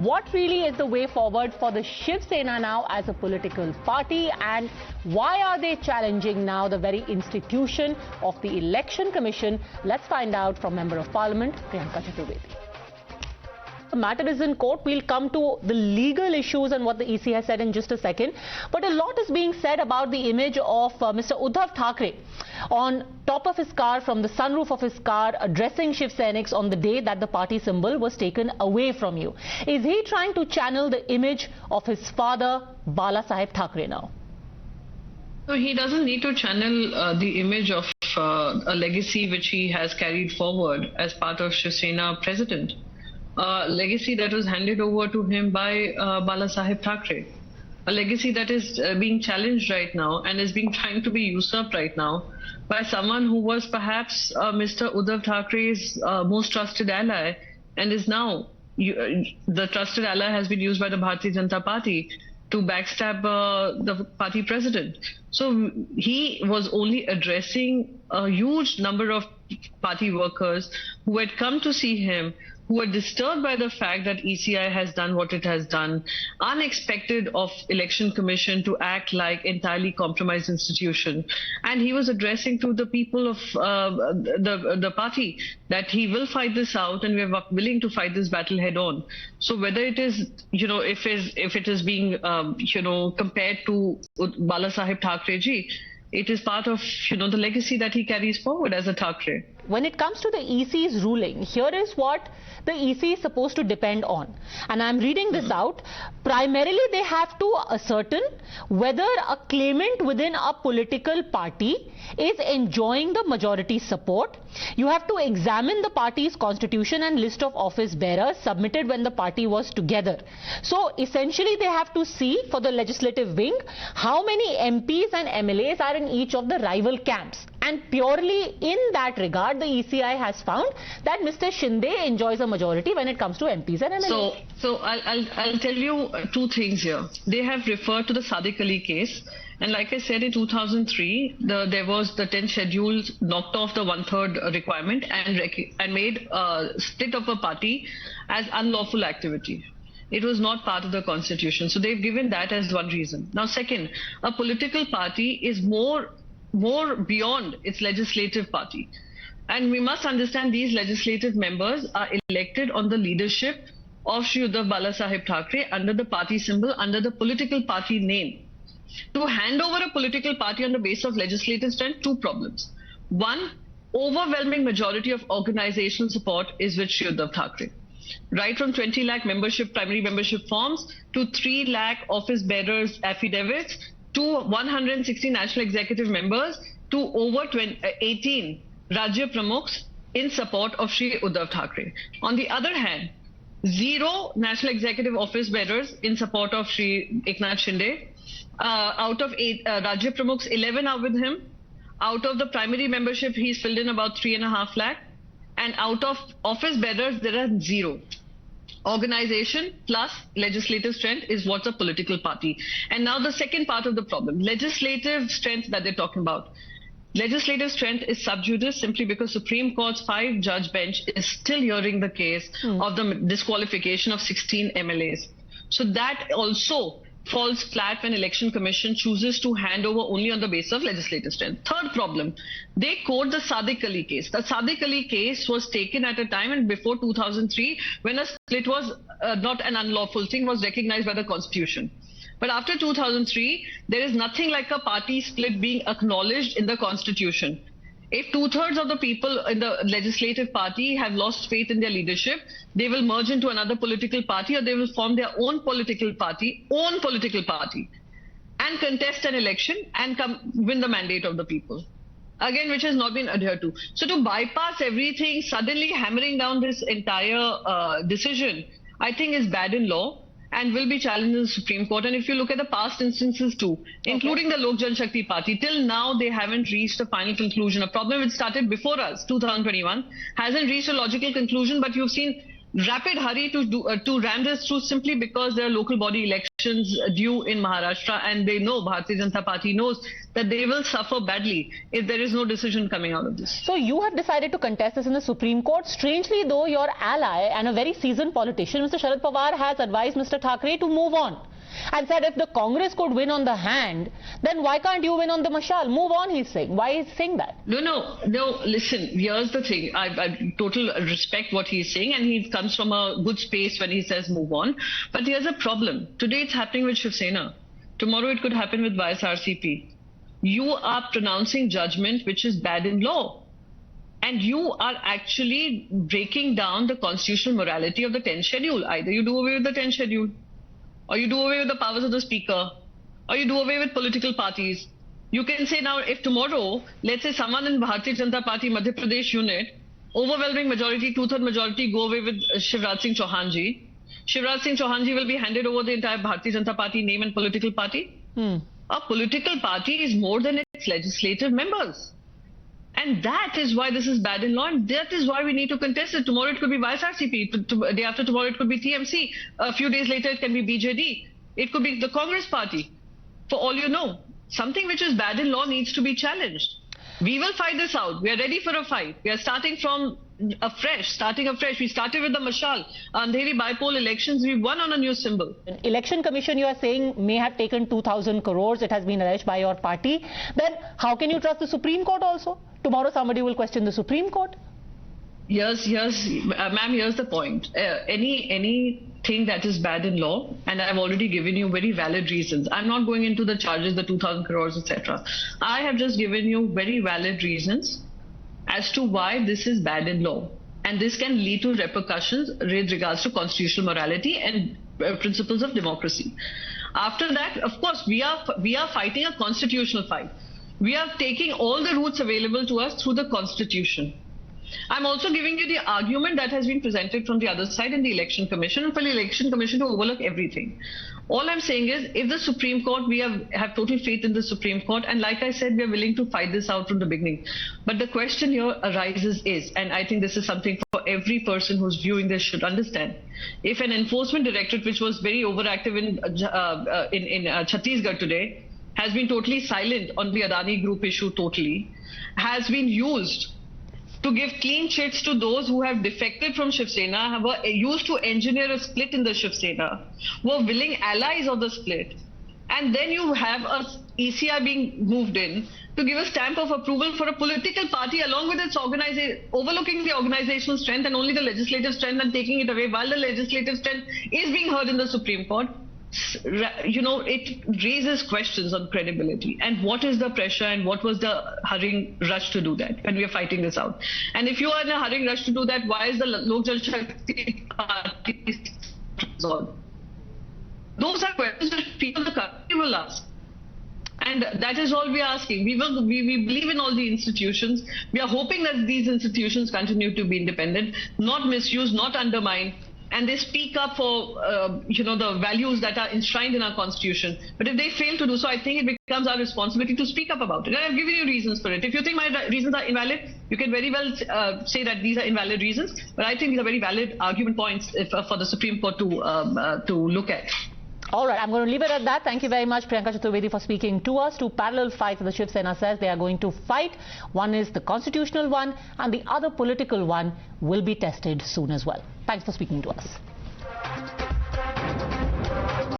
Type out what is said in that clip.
What really is the way forward for the Shiv Sena now as a political party, and why are they challenging now the very institution of the Election Commission? Let's find out from Member of Parliament Priyanka Chaturvedi. The matter is in court. We'll come to the legal issues and what the EC has said in just a second. But a lot is being said about the image of Mr. Uddhav Thackeray on top of his car, from the sunroof of his car, addressing Shiv Senics on the day that the party symbol was taken away from you. Is he trying to channel the image of his father, Balasaheb Thackeray, now? So he doesn't need to channel the image of a legacy which he has carried forward as part of Shiv Sena president. Legacy that was handed over to him by Balasaheb Thackeray. A legacy that is being challenged right now and is being trying to be usurped right now by someone who was perhaps Mr. Uddhav Thackeray's most trusted ally, and is now the trusted ally has been used by the Bharatiya Janata Party to backstab the party president. So he was only addressing a huge number of party workers who had come to see him, who were disturbed by the fact that ECI has done what it has done, unexpected of Election Commission to act like entirely compromised institution. And he was addressing to the people of the party that he will fight this out, and we are willing to fight this battle head on. So whether it is, if it is being, compared to Balasaheb Thackeray ji, it is part of, the legacy that he carries forward as a Thackeray. When it comes to the EC's ruling, here is what the EC is supposed to depend on. And I'm reading this out. Primarily, they have to ascertain whether a claimant within a political party is enjoying the majority support. You have to examine the party's constitution and list of office bearers submitted when the party was together. So essentially, they have to see for the legislative wing how many MPs and MLAs are in each of the rival camps. And purely in that regard, the ECI has found that Mr. Shinde enjoys a majority when it comes to MPs and MLAs. So I'll tell you two things here. They have referred to the Sadiq Ali case. And like I said, in 2003, there was the 10th schedule knocked off the 1/3 requirement and made split of a party as unlawful activity. It was not part of the constitution. So they've given that as one reason. Now, second, a political party is more beyond its legislative party. And we must understand these legislative members are elected on the leadership of Shri Uddhav Balasaheb Thackeray under the party symbol, under the political party name. To hand over a political party on the basis of legislative strength, two problems. One, overwhelming majority of organizational support is with Shri Uddhav Thackeray. Right from 20 lakh primary membership forms to 3 lakh office bearers affidavits to 160 national executive members to over 18 Rajya Pramukhs in support of Shri Uddhav Thackeray. On the other hand, 0 national executive office bearers in support of Shri Eknath Shinde. Out of 8 Rajya Pramukhs, 11 are with him. Out of the primary membership, he's filled in about 3.5 lakh. And out of office bearers, there are 0. Organization plus legislative strength is what's a political party. And now the second part of the problem, legislative strength that they're talking about. Legislative strength is sub judice simply because Supreme Court's 5-judge bench is still hearing the case of the disqualification of 16 MLAs. So that also falls flat when Election Commission chooses to hand over only on the basis of legislative strength. Third problem, they quote the Sadiq Ali case. The Sadiq Ali case was taken at a time and before 2003 when a split was not an unlawful thing, was recognized by the Constitution. But after 2003, there is nothing like a party split being acknowledged in the Constitution. If 2/3 of the people in the legislative party have lost faith in their leadership, they will merge into another political party or they will form their own political party, and contest an election and win the mandate of the people. Again, which has not been adhered to. So to bypass everything, suddenly hammering down this entire decision, I think is bad in law and will be challenged in the Supreme Court. And if you look at the past instances too, including the Lok Janshakti Party, till now they haven't reached a final conclusion. A problem which started before us, 2021, hasn't reached a logical conclusion, but you've seen rapid hurry to ram this through simply because there are local body elections due in Maharashtra, and they know, Bharatiya Janata Party knows, that they will suffer badly if there is no decision coming out of this. So you have decided to contest this in the Supreme Court. Strangely though, your ally and a very seasoned politician, Mr. Sharad Pawar, has advised Mr. Thackeray to move on and said if the Congress could win on the hand, then why can't you win on the mashal? Move on, he's saying. Why is he saying that? No, listen, here's the thing. I total respect what he's saying, and he comes from a good space when he says move on. But here's a problem. Today it's happening with Shiv Sena. Tomorrow it could happen with YSRCP. You are pronouncing judgment which is bad in law. And you are actually breaking down the constitutional morality of the 10th schedule. Either you do away with the 10th schedule, or you do away with the powers of the speaker, or you do away with political parties. You can say now, if tomorrow, let's say someone in Bharatiya Janata Party Madhya Pradesh unit, overwhelming majority, two-third majority, go away with Shivraj Singh Chauhan ji. Shivraj Singh Chauhan ji will be handed over the entire Bharatiya Janata Party name and political party. A political party is more than its legislative members. And that is why this is bad in law, and that is why we need to contest it. Tomorrow it could be YSRCP, day after tomorrow it could be TMC, a few days later it can be BJD, it could be the Congress party. For all you know, something which is bad in law needs to be challenged. We will fight this out. We are ready for a fight. We are starting afresh. We started with the Mashal. Andheri Bipole elections, we won on a new symbol. Election Commission, you are saying, may have taken 2,000 crores. It has been alleged by your party. Then how can you trust the Supreme Court also? Tomorrow somebody will question the Supreme Court. Yes, ma'am, here's the point. Anything that is bad in law, and I've already given you very valid reasons. I'm not going into the charges, the 2,000 crores, etc. I have just given you very valid reasons as to why this is bad in law. And this can lead to repercussions with regards to constitutional morality and principles of democracy. After that, of course, we are fighting a constitutional fight. We are taking all the routes available to us through the Constitution. I'm also giving you the argument that has been presented from the other side in the Election Commission, and for the Election Commission to overlook everything. All I'm saying is, if the Supreme Court, we have total faith in the Supreme Court, and like I said, we are willing to fight this out from the beginning. But the question here arises is, and I think this is something for every person who's viewing this should understand, if an enforcement directorate, which was very overactive in Chhattisgarh today, has been totally silent on the Adani Group issue has been used to give clean chits to those who have defected from Shiv Sena, were used to engineer a split in the Shiv Sena, were willing allies of the split. And then you have a ECI being moved in to give a stamp of approval for a political party along with its overlooking the organizational strength and only the legislative strength and taking it away while the legislative strength is being heard in the Supreme Court. You know, it raises questions on credibility and what is the pressure and what was the hurrying rush to do that when we are fighting this out. And if you are in a hurrying rush to do that, why is the Lok Jal Shakti Party resolved? Those are questions that people in the country will ask. And that is all we are asking. We believe in all the institutions. We are hoping that these institutions continue to be independent, not misused, not undermined. And they speak up for, the values that are enshrined in our Constitution. But if they fail to do so, I think it becomes our responsibility to speak up about it. And I've given you reasons for it. If you think my reasons are invalid, you can very well say that these are invalid reasons. But I think these are very valid argument points for the Supreme Court to look at. All right, I'm going to leave it at that. Thank you very much, Priyanka Chaturvedi, for speaking to us. Two parallel fights the Shiv Sena says they are going to fight. One is the constitutional one, and the other political one will be tested soon as well. Thanks for speaking to us.